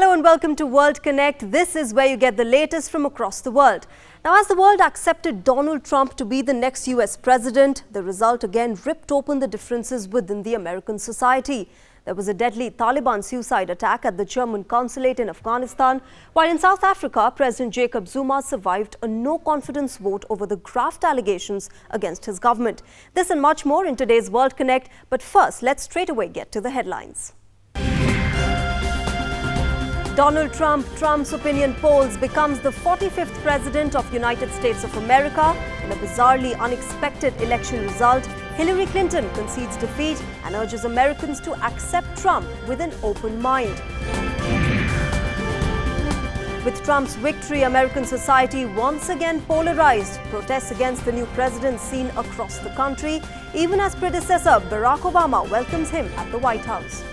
Hello and welcome to World Connect. This is where you get the latest from across the world. Now, as the world accepted Donald Trump to be the next US president, the result again ripped open the differences within the American society. There was a deadly Taliban suicide attack at the German consulate in Afghanistan, while in South Africa, President Jacob Zuma survived a no-confidence vote over the graft allegations against his government. This and much more in today's World Connect. But first, let's straight away get to the headlines. Donald Trump, Trump's opinion polls, becomes the 45th president of United States of America. In a bizarrely unexpected election result, Hillary Clinton concedes defeat and urges Americans to accept Trump with an open mind. With Trump's victory, American society once again polarized. Protests against the new president seen across the country, even as predecessor Barack Obama welcomes him at the White House.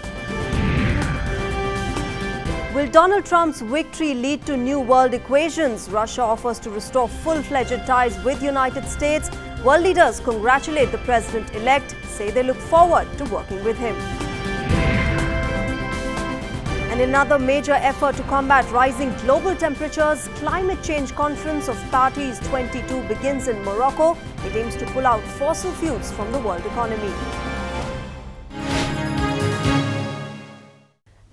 Will Donald Trump's victory lead to new world equations? Russia offers to restore full-fledged ties with United States. World leaders congratulate the president-elect, say they look forward to working with him. And another major effort to combat rising global temperatures, Climate Change Conference of Parties 22 begins in Morocco. It aims to pull out fossil fuels from the world economy.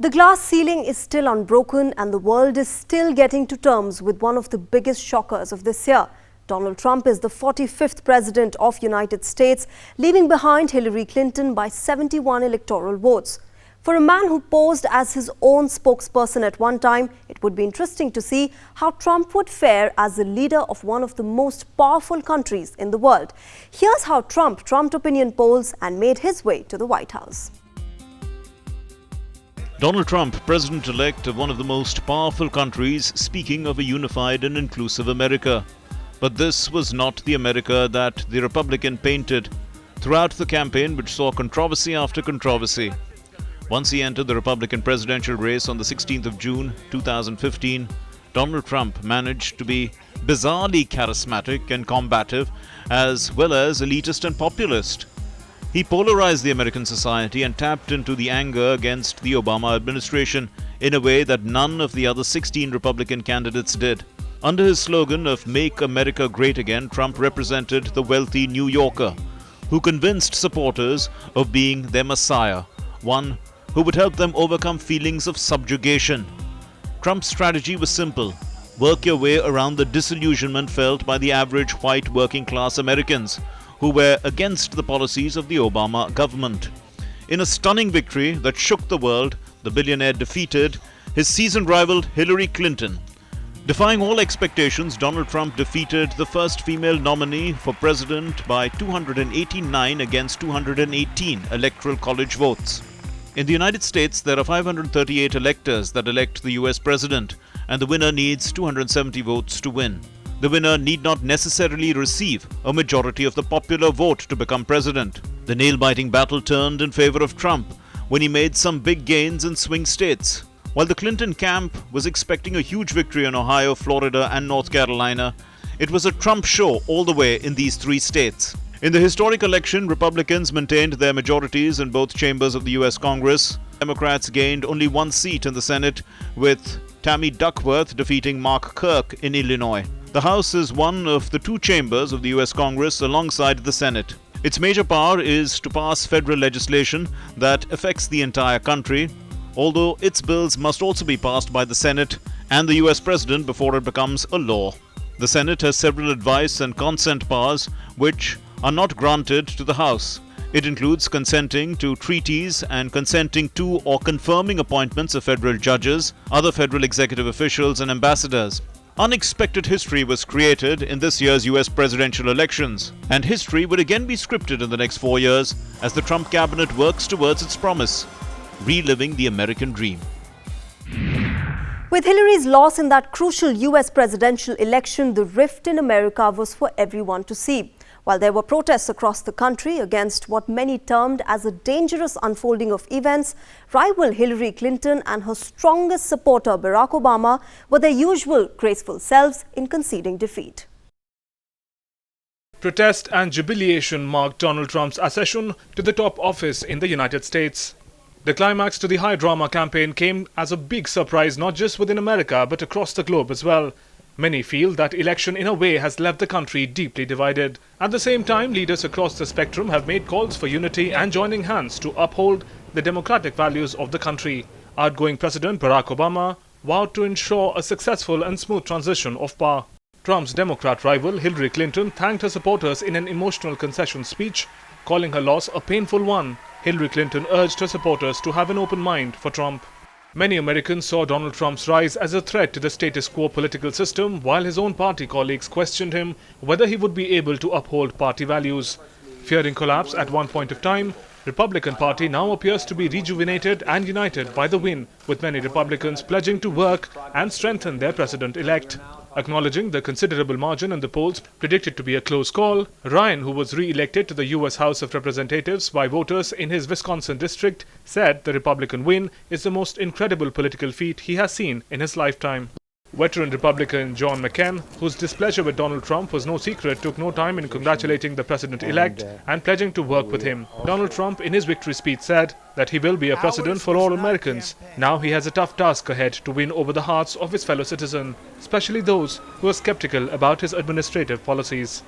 The glass ceiling is still unbroken and the world is still getting to terms with one of the biggest shockers of this year. Donald Trump is the 45th president of United States, leaving behind Hillary Clinton by 71 electoral votes. For a man who posed as his own spokesperson at one time, it would be interesting to see how Trump would fare as the leader of one of the most powerful countries in the world. Here's how Trump trumped opinion polls and made his way to the White House. Donald Trump, president-elect of one of the most powerful countries, speaking of a unified and inclusive America. But this was not the America that the Republican painted throughout the campaign, which saw controversy after controversy. Once he entered the Republican presidential race on the 16th of June 2015, Donald Trump managed to be bizarrely charismatic and combative, as well as elitist and populist. He polarized the American society and tapped into the anger against the Obama administration in a way that none of the other 16 Republican candidates did. Under his slogan of "Make America Great Again," Trump represented the wealthy New Yorker, who convinced supporters of being their messiah, one who would help them overcome feelings of subjugation. Trump's strategy was simple: work your way around the disillusionment felt by the average white working-class Americans, who were against the policies of the Obama government. In a stunning victory that shook the world, the billionaire defeated his seasoned rival Hillary Clinton. Defying all expectations, Donald Trump defeated the first female nominee for president by 289 against 218 electoral college votes. In the United States, there are 538 electors that elect the US president, and the winner needs 270 votes to win. The winner need not necessarily receive a majority of the popular vote to become president. The nail-biting battle turned in favor of Trump when he made some big gains in swing states. While the Clinton camp was expecting a huge victory in Ohio, Florida, and North Carolina, it was a Trump show all the way in these three states. In the historic election, Republicans maintained their majorities in both chambers of the US Congress. Democrats gained only one seat in the Senate, with Tammy Duckworth defeating Mark Kirk in Illinois. The House is one of the two chambers of the US Congress alongside the Senate. Its major power is to pass federal legislation that affects the entire country, although its bills must also be passed by the Senate and the US President before it becomes a law. The Senate has several advice and consent powers which are not granted to the House. It includes consenting to treaties and consenting to or confirming appointments of federal judges, other federal executive officials, and ambassadors. Unexpected history was created in this year's US presidential elections, and history would again be scripted in the next 4 years as the Trump cabinet works towards its promise, reliving the American dream. With Hillary's loss in that crucial US presidential election, the rift in America was for everyone to see. While there were protests across the country against what many termed as a dangerous unfolding of events, rival Hillary Clinton and her strongest supporter Barack Obama were their usual graceful selves in conceding defeat. Protest and jubilation marked Donald Trump's accession to the top office in the United States. The climax to the high drama campaign came as a big surprise not just within America but across the globe as well. Many feel that election in a way has left the country deeply divided. At the same time, leaders across the spectrum have made calls for unity and joining hands to uphold the democratic values of the country. Outgoing President Barack Obama vowed to ensure a successful and smooth transition of power. Trump's Democrat rival Hillary Clinton thanked her supporters in an emotional concession speech, calling her loss a painful one. Hillary Clinton urged her supporters to have an open mind for Trump. Many Americans saw Donald Trump's rise as a threat to the status quo political system, while his own party colleagues questioned him whether he would be able to uphold party values. Fearing collapse at one point of time, Republican Party now appears to be rejuvenated and united by the win, with many Republicans pledging to work and strengthen their president-elect. Acknowledging the considerable margin in the polls predicted to be a close call, Ryan, who was re-elected to the U.S. House of Representatives by voters in his Wisconsin district, said the Republican win is the most incredible political feat he has seen in his lifetime. Veteran Republican John McCain, whose displeasure with Donald Trump was no secret, took no time in congratulating the president-elect and pledging to work with him. Donald Trump, in his victory speech, said that he will be a president for all Americans. Now he has a tough task ahead to win over the hearts of his fellow citizens, especially those who are skeptical about his administrative policies.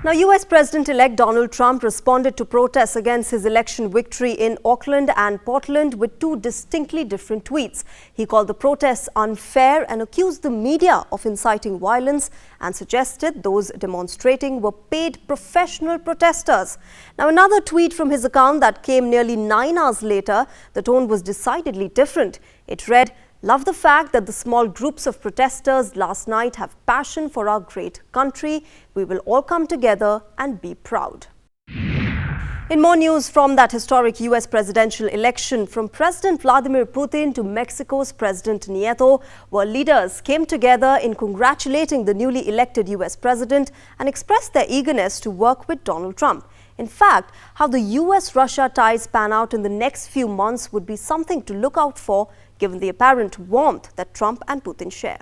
Now, US President-elect Donald Trump responded to protests against his election victory in Auckland and Portland with two distinctly different tweets. He called the protests unfair and accused the media of inciting violence and suggested those demonstrating were paid professional protesters. Now, another tweet from his account that came nearly 9 hours later, the tone was decidedly different. It read, "Love the fact that the small groups of protesters last night have passion for our great country. We will all come together and be proud." In more news from that historic US presidential election, from President Vladimir Putin to Mexico's President Nieto, where leaders came together in congratulating the newly elected US president and expressed their eagerness to work with Donald Trump. In fact, how the US-Russia ties pan out in the next few months would be something to look out for, given the apparent warmth that Trump and Putin share.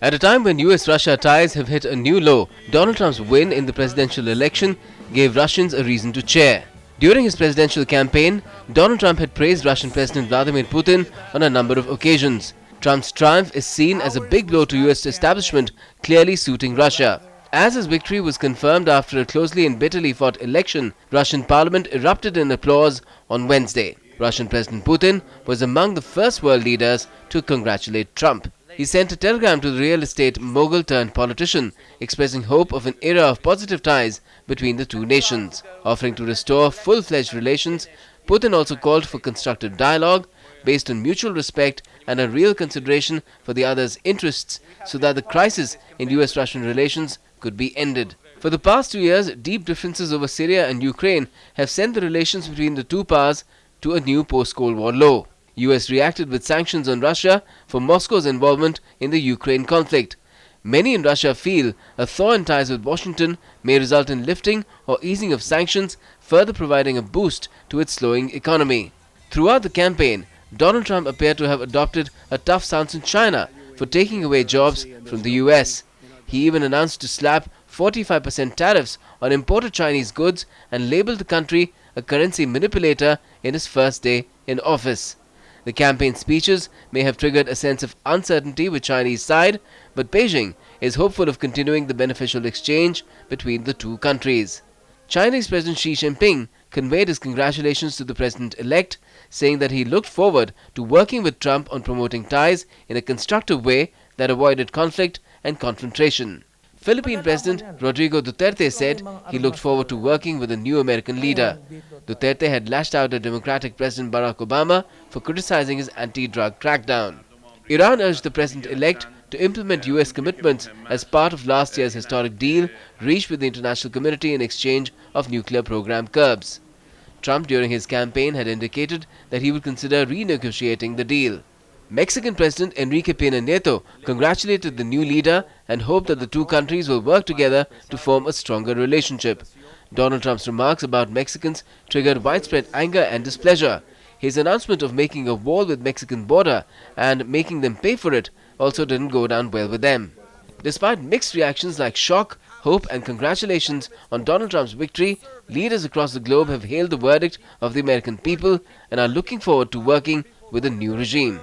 At a time when US-Russia ties have hit a new low, Donald Trump's win in the presidential election gave Russians a reason to cheer. During his presidential campaign, Donald Trump had praised Russian President Vladimir Putin on a number of occasions. Trump's triumph is seen as a big blow to US establishment, clearly suiting Russia. As his victory was confirmed after a closely and bitterly fought election, Russian parliament erupted in applause on Wednesday. Russian President Putin was among the first world leaders to congratulate Trump. He sent a telegram to the real estate mogul turned politician, expressing hope of an era of positive ties between the two nations. Offering to restore full-fledged relations, Putin also called for constructive dialogue based on mutual respect and a real consideration for the other's interests so that the crisis in US-Russian relations could be ended. For the past 2 years, deep differences over Syria and Ukraine have sent the relations between the two powers to a new post-Cold War low. US reacted with sanctions on Russia for Moscow's involvement in the Ukraine conflict. Many in Russia feel a thaw in ties with Washington may result in lifting or easing of sanctions, further providing a boost to its slowing economy. Throughout the campaign, Donald Trump appeared to have adopted a tough stance in China for taking away jobs from the US. He even announced to slap 45% tariffs on imported Chinese goods and labeled the country a currency manipulator in his first day in office. The campaign speeches may have triggered a sense of uncertainty with Chinese side, but Beijing is hopeful of continuing the beneficial exchange between the two countries. Chinese President Xi Jinping conveyed his congratulations to the president-elect, saying that he looked forward to working with Trump on promoting ties in a constructive way that avoided conflict and confrontation. Philippine President Rodrigo Duterte said he looked forward to working with a new American leader. Duterte had lashed out at Democratic President Barack Obama for criticizing his anti-drug crackdown. Iran urged the president-elect to implement US commitments as part of last year's historic deal reached with the international community in exchange of nuclear program curbs. Trump, during his campaign, had indicated that he would consider renegotiating the deal. Mexican President Enrique Peña Nieto congratulated the new leader and hoped that the two countries will work together to form a stronger relationship. Donald Trump's remarks about Mexicans triggered widespread anger and displeasure. His announcement of making a wall with Mexican border and making them pay for it also didn't go down well with them. Despite mixed reactions like shock, hope and congratulations on Donald Trump's victory, leaders across the globe have hailed the verdict of the American people and are looking forward to working with the new regime.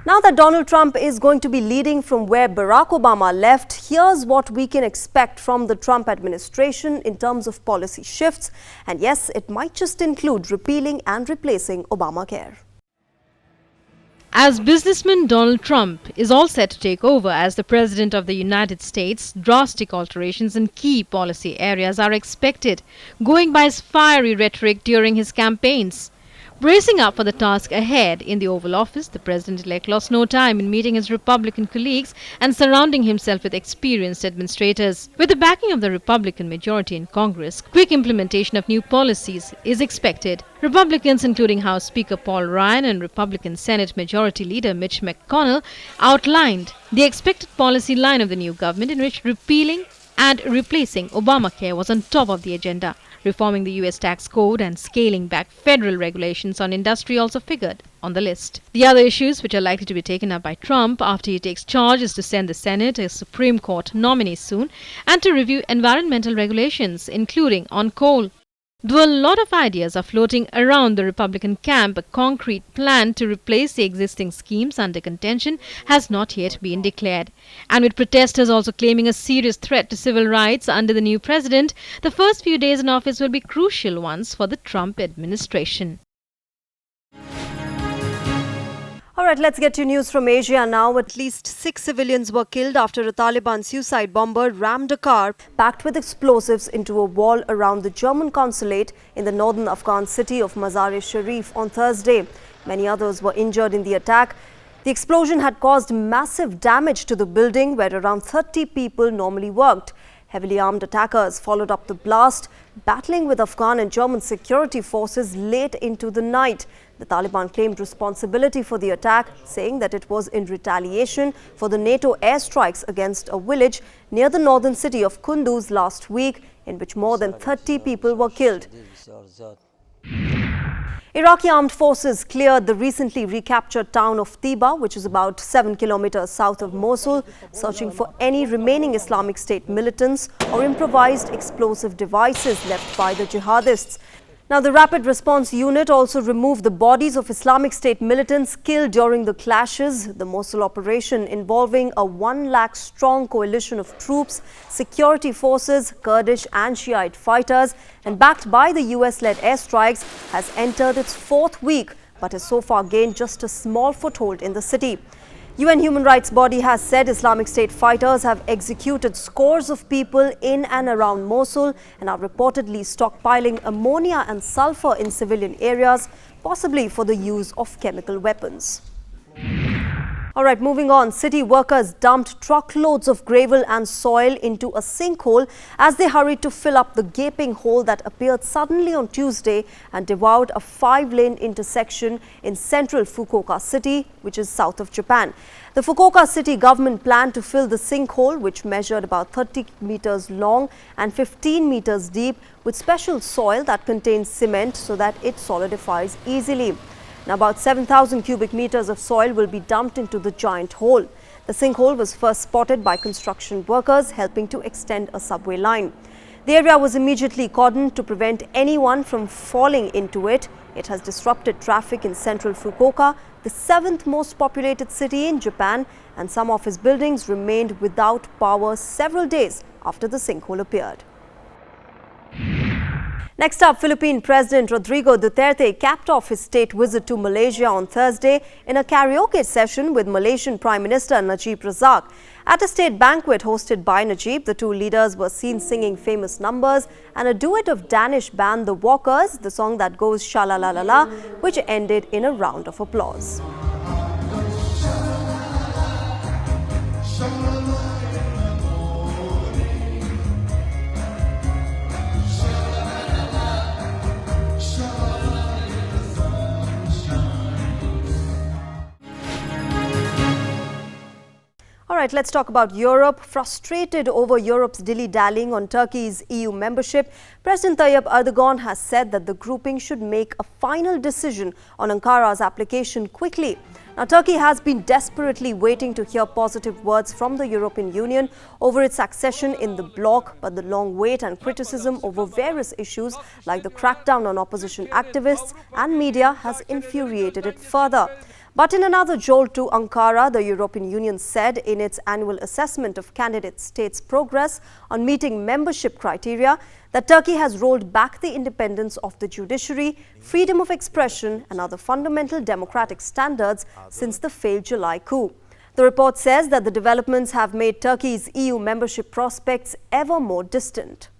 Now that Donald Trump is going to be leading from where Barack Obama left, here's what we can expect from the Trump administration in terms of policy shifts. And yes, it might just include repealing and replacing Obamacare. As businessman Donald Trump is all set to take over as the President of the United States, drastic alterations in key policy areas are expected, going by his fiery rhetoric during his campaigns. Bracing up for the task ahead in the Oval Office, the president-elect lost no time in meeting his Republican colleagues and surrounding himself with experienced administrators. With the backing of the Republican majority in Congress, quick implementation of new policies is expected. Republicans, including House Speaker Paul Ryan and Republican Senate Majority Leader Mitch McConnell, outlined the expected policy line of the new government, in which repealing and replacing Obamacare was on top of the agenda. Reforming the U.S. tax code and scaling back federal regulations on industry also figured on the list. The other issues which are likely to be taken up by Trump after he takes charge is to send the Senate a Supreme Court nominee soon and to review environmental regulations, including on coal. Though a lot of ideas are floating around the Republican camp, a concrete plan to replace the existing schemes under contention has not yet been declared. And with protesters also claiming a serious threat to civil rights under the new president, the first few days in office will be crucial ones for the Trump administration. All right, let's get to news from Asia now. At least 6 civilians were killed after a Taliban suicide bomber rammed a car packed with explosives into a wall around the German consulate in the northern Afghan city of Mazar-e-Sharif on Thursday. Many others were injured in the attack. The explosion had caused massive damage to the building where around 30 people normally worked. Heavily armed attackers followed up the blast, battling with Afghan and German security forces late into the night. The Taliban claimed responsibility for the attack, saying that it was in retaliation for the NATO airstrikes against a village near the northern city of Kunduz last week, in which more than 30 people were killed. Iraqi armed forces cleared the recently recaptured town of Tiba, which is about 7 kilometers south of Mosul, searching for any remaining Islamic State militants or improvised explosive devices left by the jihadists. Now, the Rapid Response Unit also removed the bodies of Islamic State militants killed during the clashes. The Mosul operation, involving a 1 lakh strong coalition of troops, security forces, Kurdish and Shiite fighters, and backed by the US-led airstrikes, has entered its 4th week, but has so far gained just a small foothold in the city. UN human rights body has said Islamic State fighters have executed scores of people in and around Mosul and are reportedly stockpiling ammonia and sulfur in civilian areas, possibly for the use of chemical weapons. All right, moving on. City workers dumped truckloads of gravel and soil into a sinkhole as they hurried to fill up the gaping hole that appeared suddenly on Tuesday and devoured a 5-lane intersection in central Fukuoka City, which is south of Japan. The Fukuoka City government planned to fill the sinkhole, which measured about 30 meters long and 15 meters deep, with special soil that contains cement so that it solidifies easily. Now, about 7,000 cubic meters of soil will be dumped into the giant hole. The sinkhole was first spotted by construction workers helping to extend a subway line. The area was immediately cordoned to prevent anyone from falling into it. It has disrupted traffic in central Fukuoka, the 7th most populated city in Japan, and some office buildings remained without power several days after the sinkhole appeared. Next up, Philippine President Rodrigo Duterte capped off his state visit to Malaysia on Thursday in a karaoke session with Malaysian Prime Minister Najib Razak. At a state banquet hosted by Najib, the two leaders were seen singing famous numbers and a duet of Danish band The Walkers, the song that goes sha-la-la-la-la, which ended in a round of applause. All right, let's talk about Europe. Frustrated over Europe's dilly-dallying on Turkey's EU membership, President Tayyip Erdogan has said that the grouping should make a final decision on Ankara's application quickly. Now, Turkey has been desperately waiting to hear positive words from the European Union over its accession in the bloc, but the long wait and criticism over various issues like the crackdown on opposition activists and media has infuriated it further. But in another jolt to Ankara, the European Union said in its annual assessment of candidate states' progress on meeting membership criteria that Turkey has rolled back the independence of the judiciary, freedom of expression and other fundamental democratic standards since the failed July coup. The report says that the developments have made Turkey's EU membership prospects ever more distant.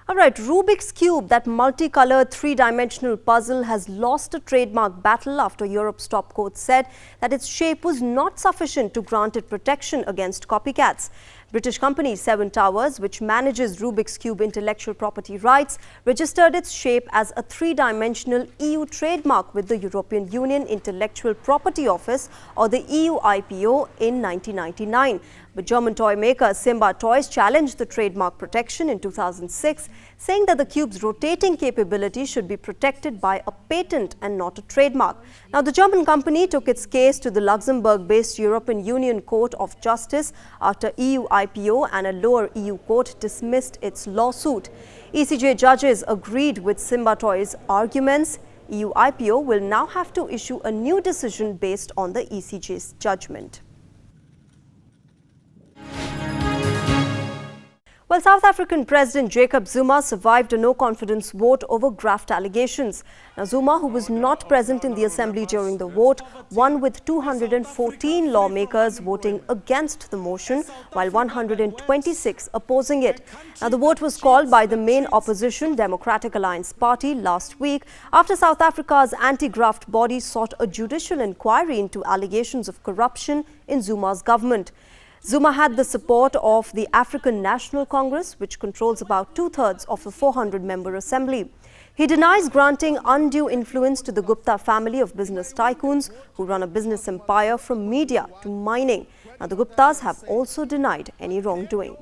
All right, Rubik's Cube, that multicolored three-dimensional puzzle, has lost a trademark battle after Europe's top court said that its shape was not sufficient to grant it protection against copycats. British company Seven Towers, which manages Rubik's Cube intellectual property rights, registered its shape as a three-dimensional EU trademark with the European Union Intellectual Property Office, or the EU IPO, in 1999. But German toy maker Simba Toys challenged the trademark protection in 2006, saying that the cube's rotating capability should be protected by a patent and not a trademark. Now, the German company took its case to the Luxembourg-based European Union Court of Justice after EU IPO and a lower EU court dismissed its lawsuit. ECJ judges agreed with Simba Toys' arguments. EU IPO will now have to issue a new decision based on the ECJ's judgment. Well, South African President Jacob Zuma survived a no-confidence vote over graft allegations. Now, Zuma, who was not present in the assembly during the vote, won with 214 lawmakers voting against the motion, while 126 opposing it. Now, the vote was called by the main opposition, Democratic Alliance Party, last week after South Africa's anti-graft body sought a judicial inquiry into allegations of corruption in Zuma's government. Zuma had the support of the African National Congress, which controls about two-thirds of the 400-member assembly. He denies granting undue influence to the Gupta family of business tycoons who run a business empire from media to mining. Now, the Guptas have also denied any wrongdoing.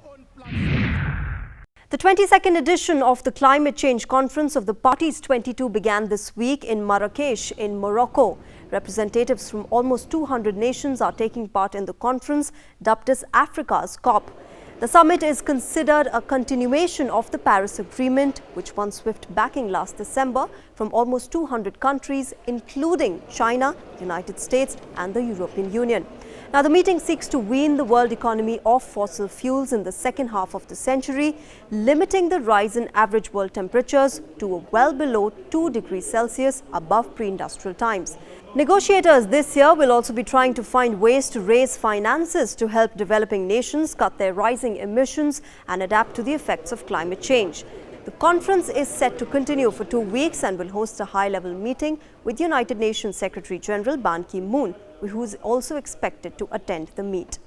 The 22nd edition of the Climate Change Conference of the Parties 22 began this week in Marrakesh in Morocco. Representatives from almost 200 nations are taking part in the conference, dubbed as Africa's COP. The summit is considered a continuation of the Paris Agreement, which won swift backing last December from almost 200 countries, including China, the United States and the European Union. Now, the meeting seeks to wean the world economy off fossil fuels in the second half of the century, limiting the rise in average world temperatures to a well below 2 degrees Celsius above pre-industrial times. Negotiators this year will also be trying to find ways to raise finances to help developing nations cut their rising emissions and adapt to the effects of climate change. The conference is set to continue for 2 weeks and will host a high-level meeting with United Nations Secretary General Ban Ki-moon, who is also expected to attend the meet.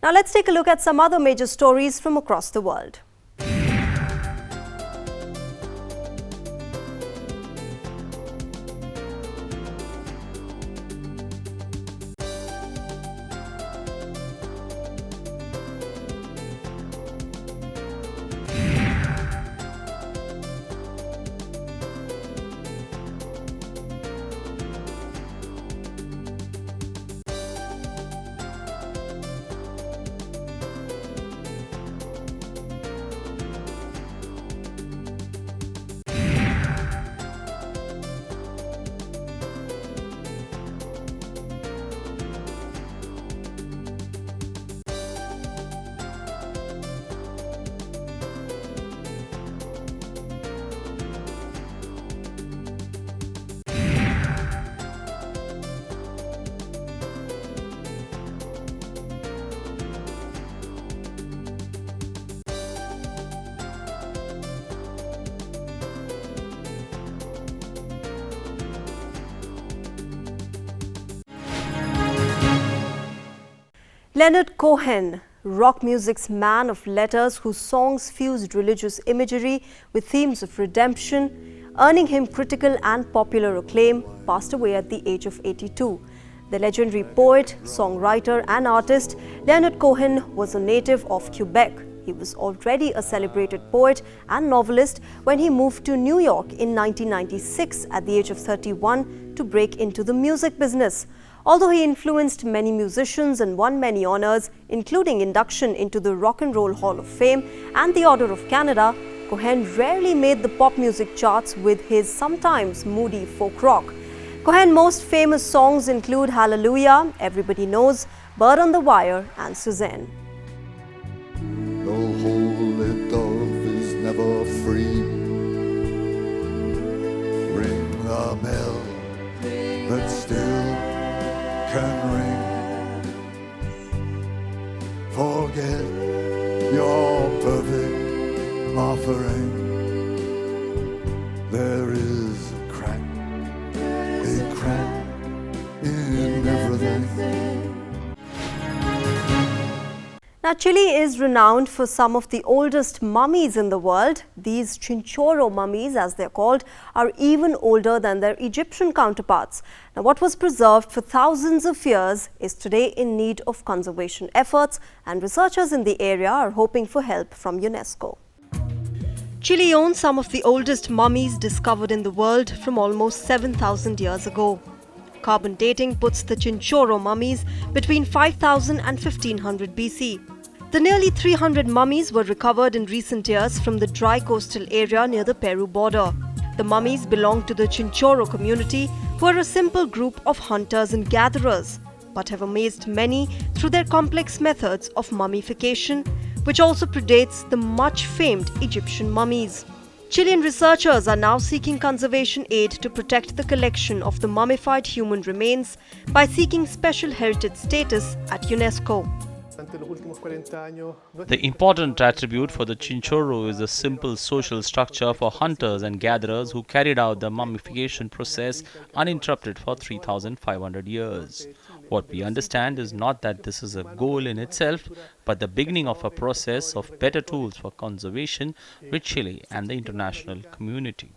Now, let's take a look at some other major stories from across the world. Leonard Cohen, rock music's man of letters whose songs fused religious imagery with themes of redemption, earning him critical and popular acclaim, passed away at the age of 82. The legendary poet, songwriter and artist Leonard Cohen was a native of Quebec. He was already a celebrated poet and novelist when he moved to New York in 1996 at the age of 31 to break into the music business. Although he influenced many musicians and won many honors, including induction into the Rock and Roll Hall of Fame and the Order of Canada, Cohen rarely made the pop music charts with his sometimes moody folk rock. Cohen's most famous songs include Hallelujah, Everybody Knows, Bird on the Wire and Suzanne. No holy dove is never free. Ring the bell that still can ring. Forget your perfect offering. There is a crack in everything. Now, Chile is renowned for some of the oldest mummies in the world. These Chinchorro mummies, as they're called, are even older than their Egyptian counterparts. Now, what was preserved for thousands of years is today in need of conservation efforts, and researchers in the area are hoping for help from UNESCO. Chile owns some of the oldest mummies discovered in the world from almost 7,000 years ago. Carbon dating puts the Chinchorro mummies between 5000 and 1500 BC. The nearly 300 mummies were recovered in recent years from the dry coastal area near the Peru border. The mummies belong to the Chinchorro community, who are a simple group of hunters and gatherers, but have amazed many through their complex methods of mummification, which also predates the much-famed Egyptian mummies. Chilean researchers are now seeking conservation aid to protect the collection of the mummified human remains by seeking special heritage status at UNESCO. The important attribute for the Chinchorro is the simple social structure for hunters and gatherers who carried out the mummification process uninterrupted for 3,500 years. What we understand is not that this is a goal in itself, but the beginning of a process of better tools for conservation with Chile and the international community.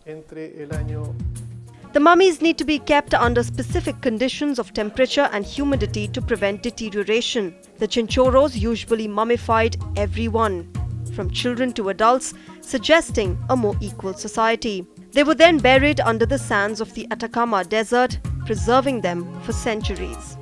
The mummies need to be kept under specific conditions of temperature and humidity to prevent deterioration. The Chinchorros usually mummified everyone, from children to adults, suggesting a more equal society. They were then buried under the sands of the Atacama Desert, preserving them for centuries.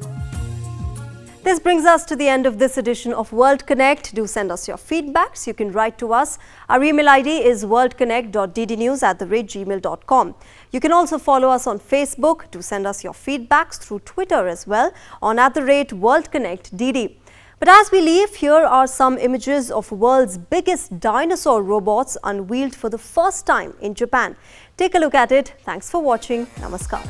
This brings us to the end of this edition of World Connect. Do send us your feedbacks. You can write to us. Our email ID is worldconnect.ddnews@gmail.com. You can also follow us on Facebook. Do send us your feedbacks through Twitter as well on @WorldConnectDD. But as we leave, here are some images of world's biggest dinosaur robots unveiled for the first time in Japan. Take a look at it. Thanks for watching. Namaskar.